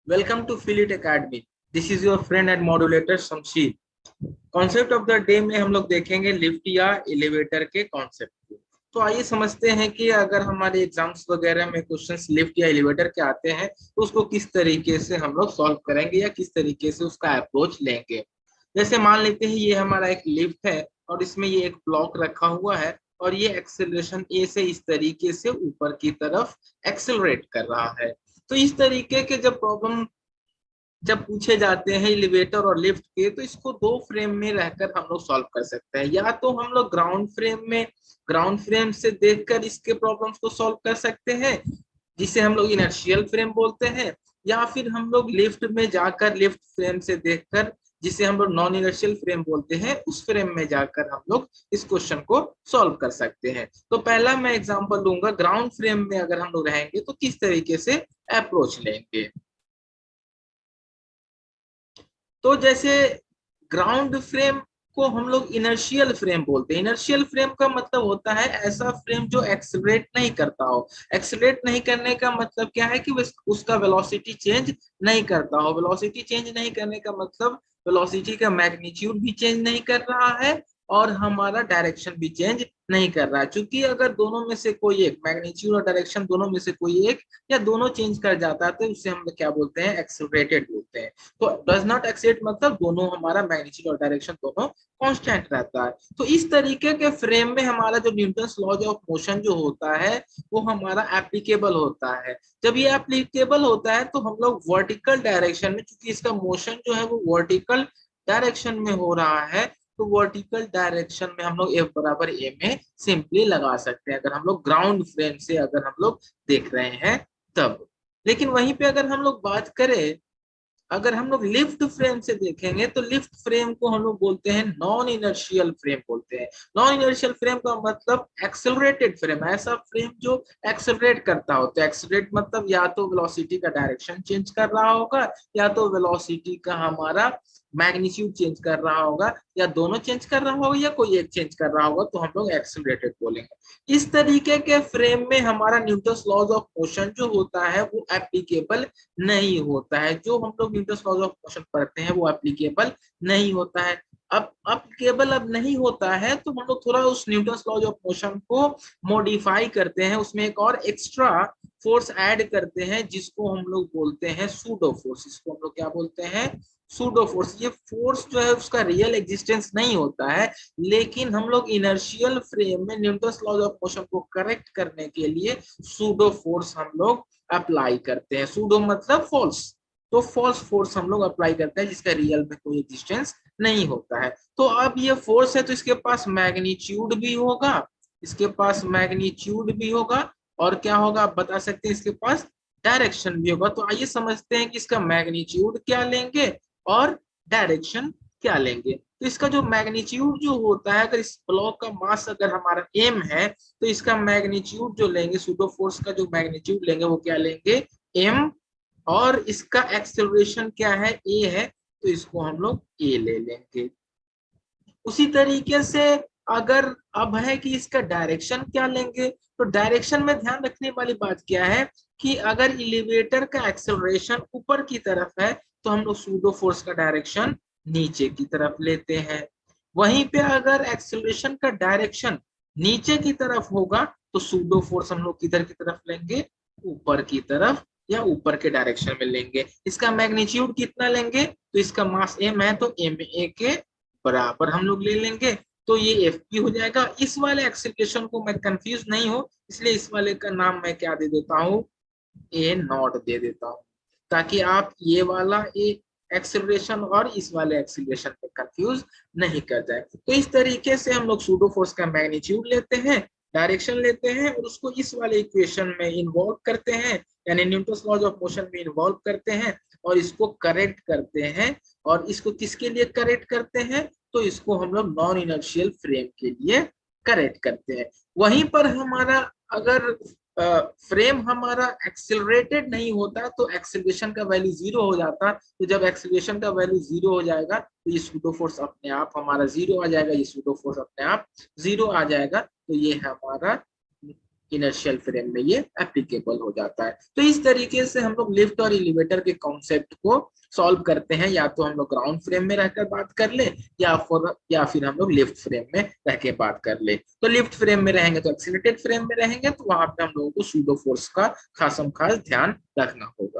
Welcome to Philip Academy. This is your friend and modulator Shamsheer. Concept of the day में हम लोग देखेंगे lift या एलिवेटर के कॉन्सेप्ट को. तो आइए समझते हैं कि अगर हमारे एग्जाम्स वगैरह में क्वेश्चंस लिफ्ट या एलिवेटर के आते हैं तो उसको किस तरीके से हम लोग सॉल्व करेंगे या किस तरीके से उसका अप्रोच लेंगे. जैसे मान लेते हैं ये हमारा एक लिफ्ट है और इसमें ये एक ब्लॉक रखा हुआ है और ये एक्सेलरेशन ए से इस तरीके से ऊपर की तरफ एक्सेलरेट कर रहा है. तो इस तरीके के जब प्रॉब्लम जब पूछे जाते हैं एलिवेटर और लिफ्ट के तो इसको दो फ्रेम में रहकर हम लोग सॉल्व कर सकते हैं. या तो हम लोग ग्राउंड फ्रेम से देखकर इसके प्रॉब्लम्स को सॉल्व कर सकते हैं जिसे हम लोग इनर्शियल फ्रेम बोलते हैं, या फिर हम लोग लिफ्ट में जाकर लिफ्ट फ्रेम से देखकर जिसे हम लोग नॉन इनर्शियल फ्रेम बोलते हैं उस फ्रेम में जाकर हम लोग इस क्वेश्चन को सॉल्व कर सकते हैं. तो पहला मैं एग्जांपल लूंगा ग्राउंड फ्रेम में अगर हम लोग रहेंगे तो किस तरीके से अप्रोच लेंगे. तो जैसे ग्राउंड फ्रेम को हम लोग इनर्शियल फ्रेम बोलते हैं. इनर्शियल फ्रेम का मतलब होता है ऐसा फ्रेम जो एक्सेलरेट नहीं करता हो. एक्सेलरेट नहीं करने का मतलब क्या है कि उसका वेलोसिटी चेंज नहीं करता हो. वेलोसिटी चेंज नहीं करने का मतलब वेलोसिटी का मैग्नीट्यूड भी चेंज नहीं कर रहा है और हमारा डायरेक्शन भी चेंज नहीं कर रहा है. क्योंकि अगर दोनों में से कोई एक, मैग्नीट्यूड और डायरेक्शन दोनों में से कोई एक या दोनों चेंज कर जाता है तो उससे हम लोग क्या बोलते हैं, एक्सेलरेटेड बोलते हैं. तो डज नॉट एक्सेलरेट मतलब दोनों हमारा मैग्नीट्यूड और डायरेक्शन दोनों कांस्टेंट रहता है. तो इस तरीके के फ्रेम में हमारा जो न्यूटन्स लॉज ऑफ मोशन जो होता है वो हमारा एप्लीकेबल होता है. जब ये एप्लीकेबल होता है तो हम लोग वर्टिकल डायरेक्शन में, क्योंकि इसका मोशन जो है वो वर्टिकल डायरेक्शन में हो रहा है, तो वर्टिकल डायरेक्शन में हम लोग F बराबर ए में सिंपली लगा सकते हैं अगर हम लोग ग्राउंड फ्रेम से अगर हम लोग देख रहे हैं तब. लेकिन वहीं पे अगर हम लोग बात करें, अगर हम लोग लिफ्ट फ्रेम से देखेंगे तो लिफ्ट फ्रेम को हम लोग बोलते हैं नॉन इनर्शियल फ्रेम बोलते हैं. नॉन इनर्शियल फ्रेम का मतलब एक्सेलरेटेड फ्रेम, ऐसा फ्रेम जो एक्सेलरेट करता हो. तो एक्सेलरेट मतलब या तो वेलोसिटी का डायरेक्शन चेंज कर रहा होगा या तो वेलोसिटी का हमारा मैग्नीट्यूड चेंज कर रहा होगा या दोनों चेंज कर रहा होगा या कोई एक चेंज कर रहा होगा, तो हम लोग एक्सेलरेटेड बोलेंगे. इस तरीके के फ्रेम में हमारा न्यूटन्स लॉज ऑफ मोशन जो होता है वो एप्लीकेबल नहीं होता है. जो हम लोग न्यूटन्स लॉज ऑफ मोशन पढ़ते हैं वो एप्लीकेबल नहीं होता है. अब एप्लीकेबल अब नहीं होता है तो हम लोग थोड़ा उस न्यूटन्स लॉज ऑफ मोशन को मॉडिफाई करते हैं, उसमें एक और एक्स्ट्रा फोर्स ऐड करते हैं जिसको हम लोग बोलते हैं सूडो फोर्स. इसको हम लोग क्या बोलते हैं, सूडो फोर्स. ये फोर्स जो है उसका रियल एग्जिस्टेंस नहीं होता है, लेकिन हम लोग इनर्शियल फ्रेम में न्यूटन्स लॉज ऑफ मोशन को करेक्ट करने के लिए सूडो फोर्स हम लोग अप्लाई करते हैं. सूडो मतलब फॉल्स, तो फॉल्स फोर्स हम लोग अप्लाई करते हैं जिसका रियल में कोई एग्जिस्टेंस नहीं होता है. तो अब ये फोर्स है तो इसके पास मैग्नीट्यूड भी होगा, इसके पास मैग्नीट्यूड भी होगा और क्या होगा आप बता सकते हैं, इसके पास डायरेक्शन भी होगा. तो आइए समझते हैं कि इसका मैग्नीट्यूड क्या लेंगे और डायरेक्शन क्या लेंगे. तो इसका जो मैग्नीट्यूड जो होता है, अगर इस ब्लॉक का मास अगर हमारा m है तो इसका मैग्नीट्यूड जो लेंगे, सूडो फोर्स का जो मैग्नीट्यूड लेंगे वो क्या लेंगे, m. और इसका एक्सेलरेशन क्या है, a है, तो इसको हम लोग a ले लेंगे. उसी तरीके से अगर अब है कि इसका डायरेक्शन क्या लेंगे, तो डायरेक्शन में ध्यान रखने वाली बात क्या है कि अगर एलिवेटर का एक्सेलरेशन ऊपर की तरफ है तो हम लोग सूडो फोर्स का डायरेक्शन नीचे की तरफ लेते हैं. वहीं पे अगर एक्सेलरेशन का डायरेक्शन नीचे की तरफ होगा तो सूडो फोर्स हम लोग किधर की तरफ लेंगे, ऊपर की तरफ या ऊपर के डायरेक्शन में लेंगे. इसका मैग्नीट्यूड कितना लेंगे, तो इसका मास m है तो m a के बराबर हम लोग ले लेंगे. तो ये एफ पी हो जाएगा. इस वाले एक्सेलरेशन को मैं कंफ्यूज नहीं हो इसलिए इस वाले का नाम मैं क्या दे देता हूँ, ए नॉट दे देता हूँ, ताकि आप ये वाला ए एक्सेलरेशन और इस वाले एक्सेलरेशन में कंफ्यूज नहीं कर जाए. तो इस तरीके से हम लोग सूडो फोर्स का मैग्नीट्यूड लेते हैं, डायरेक्शन लेते हैं और उसको इस वाले इक्वेशन में इन्वॉल्व करते हैं, यानी न्यूटन्स लॉज ऑफ मोशन में इन्वॉल्व करते हैं और इसको करेक्ट करते हैं. और इसको किसके लिए करेक्ट करते हैं, तो इसको हम लोग नॉन इनर्शियल फ्रेम के लिए करेक्ट करते हैं. वहीं पर हमारा अगर फ्रेम हमारा एक्सेलरेटेड नहीं होता तो एक्सेलरेशन का वैल्यू 0 हो जाता. तो जब एक्सेलरेशन का वैल्यू 0 हो जाएगा तो ये सूडो फोर्स अपने आप हमारा 0 आ जाएगा, ये सूडो फोर्स अपने आप 0 आ जाएगा. तो ये हमारा इनर्शियल फ्रेम में ये एप्लीकेबल हो जाता है। तो इस तरीके से हम लोग लिफ्ट और एलिवेटर के कॉन्सेप्ट को सॉल्व करते हैं, या तो हम लोग ग्राउंड फ्रेम में रहकर बात कर ले, या फिर हम लोग लिफ्ट फ्रेम में रह के बात कर ले। तो लिफ्ट फ्रेम में रहेंगे तो एक्सीलरेटेड फ्रेम में रहेंगे, तो वहां पे हम लोगों को सूडो फोर्स का खासम खास ध्यान रखना होगा।